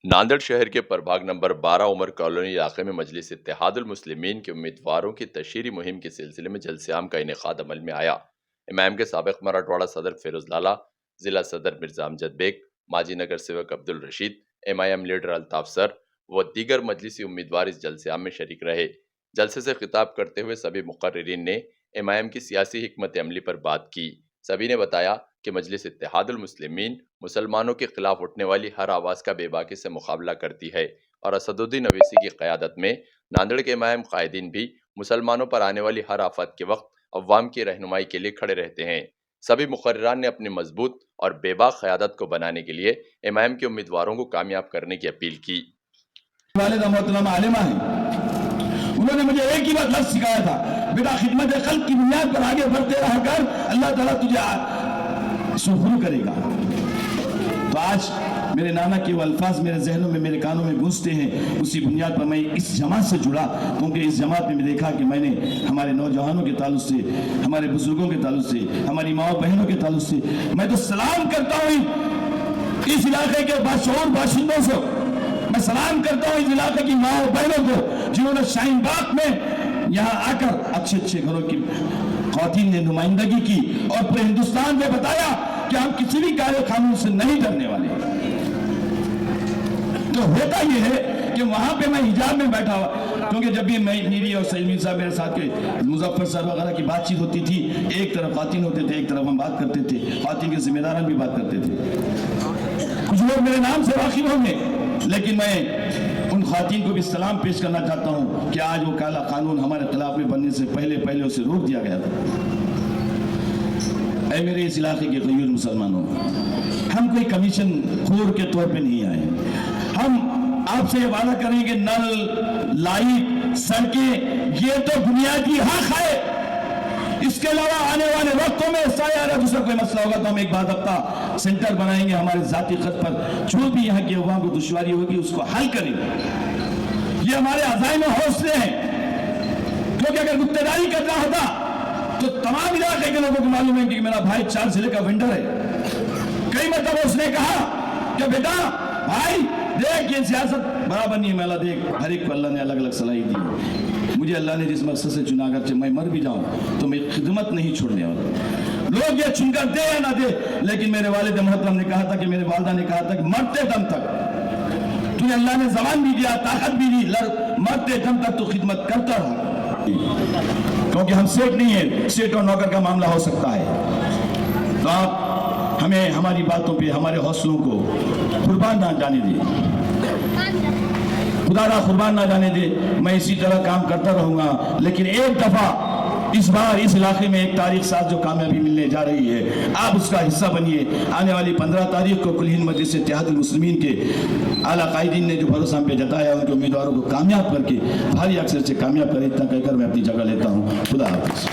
नांदेड़ शहर के प्रभाग नंबर 12 उमर कॉलोनी इलाके में मजलिस इत्तेहादुल मुस्लिमीन के उम्मीदवारों की तशहीरी मुहिम के सिलसिले में जलसे-आम का इनेकाद अमल में आया। इमाम के साबिक मराठवाड़ा सदर फिरोज लाला, जिला सदर मिर्जा अमजद बेग, माजी नगर सेवक Abdul Rashid, MIM leader Altaf sir व दीगर मजलिसी उम्मीदवार इस जलसे-आम में शरीक रहे। जलसे से खिताब करते हुए सभी मुकर्रिरीन ने MIM की सियासी हिकमत अमली पर बात की। सभी ने बताया कि मजलिस इत्तेहादुल मुस्लिमीन मुसलमानों के खिलाफ उठने वाली हर आवाज का बेबाकी से मुकाबला करती है और असदुद्दीन अवैसी की क़यादत में नांदेड़ के इमाम कायदीन भी मुसलमानों पर आने वाली हर आफत के वक्त अवाम की रहनुमाई के लिए खड़े रहते हैं। सभी मुकर्रिरान ने अपनी मजबूत और बेबाक क़यादत को बनाने के लिए इमाम के उम्मीदवारों को कामयाब करने की अपील की। उन्होंने मुझे एक ही बात लफ्ज़ सिखाया था, बेटा खिदमत खल्क की बुनियाद पर आगे बढ़ते रहा कर, अल्लाह ताला तुझे सुरखरू करेगा। तो आज मेरे नाना के वो अल्फाज मेरे जहनों में, मेरे कानों में गूंजते हैं। उसी बुनियाद पर मैं इस जमात से जुड़ा, क्योंकि इस जमात में देखा कि मैंने हमारे नौजवानों के ताल्लुक से, हमारे बुजुर्गों के ताल्लुक से, हमारी माओ बहनों के ताल्लुक से मैं तो सलाम करता हूँ इस इलाके के बाशऊर बाशिंदों से। मैं सलाम करता हूँ इस इलाके की माओ बहनों को जिन्होंने शाहीन बाग में यहाँ आकर अच्छे अच्छे घरों की ख़वातीन ने नुमाइंदगी की और पूरे हिंदुस्तान में बताया कि हम किसी भी कायदे कानून से नहीं डरने वाले। तो होता यह है कि वहां पे मैं हिजाब में बैठा हुआ, क्योंकि जब भी मैं नीरी और सलीम साहब मेरे साथ के मुजफ्फर सर वगैरह की बातचीत होती थी, एक तरफ ख़वातीन होते थे, एक तरफ हम बात करते थे, ख़वातीन के जिम्मेदारान भी बात करते थे। कुछ लोग मेरे नाम से वाकिफ होंगे, लेकिन मैं उन ख़वातीन को भी सलाम पेश करना चाहता हूँ कि आज वो काला कानून हमारे खिलाफ में बनने से पहले उसे रोक दिया गया था। ऐ मेरे इस इलाके के गयूर मुसलमानों, हम कोई कमीशन खोर के तौर पे नहीं आए। हम आपसे ये वादा करेंगे, नल, लाइट, सड़कें ये तो बुनियादी हक है। इसके अलावा आने वाले वक्तों में शायद दूसरा कोई मसला होगा तो हम एक बात अपना सेंटर बनाएंगे हमारे जाती खत पर, जो भी यहाँ के अवाम को दुश्वारी होगी उसको हल करेंगे। ये हमारे अज़ाइम और हौसले हैं, क्योंकि अगर गुप्तदारी करना होता तो तमाम इलाके के लोगों को मालूम है कि मेरा भाई 4 जिले का वेंडर है। कई मतलब उसने कहा कि बेटा भाई देख, ये सियासत बराबर नहीं है। मेला देख, हर एक को अल्लाह ने अलग अलग सलाही दी। मुझे अल्लाह ने जिस मकसद से चुना, अगर मैं मर भी जाऊं तो मैं खिदमत नहीं छोड़ने वाला। लोग ये चुनकर दे या ना दे, लेकिन मेरे वालिद मोहतरम ने कहा था कि मेरे वालिदा ने कहा था कि मरते दम तक तुझे अल्लाह ने ज़बान भी दिया, ताकत भी दी, मरते दम तक तू खिदमत करता रहा। क्योंकि हम सेठ नहीं है, सेठ और नौकर का मामला हो सकता है। तो आप हमें हमारी बातों पे, हमारे हौसलों को कुर्बान ना जाने दे, खुदा कुर्बान ना जाने दे। मैं इसी तरह काम करता रहूंगा, लेकिन एक दफा इस बार इस इलाके में एक तारीख साथ जो कामयाबी मिलने जा रही है, आप उसका हिस्सा बनिए। आने वाली 15 तारीख को कुल हिंद मजलिस इत्तेहादुल मुस्लिमीन के आला कायदीन ने जो भरोसा हम पे जताया, उनके उम्मीदवारों को कामयाब करके भारी अक्सर से कामयाब करे। इतना कहकर मैं अपनी जगह लेता हूँ। खुदा हाफिज़।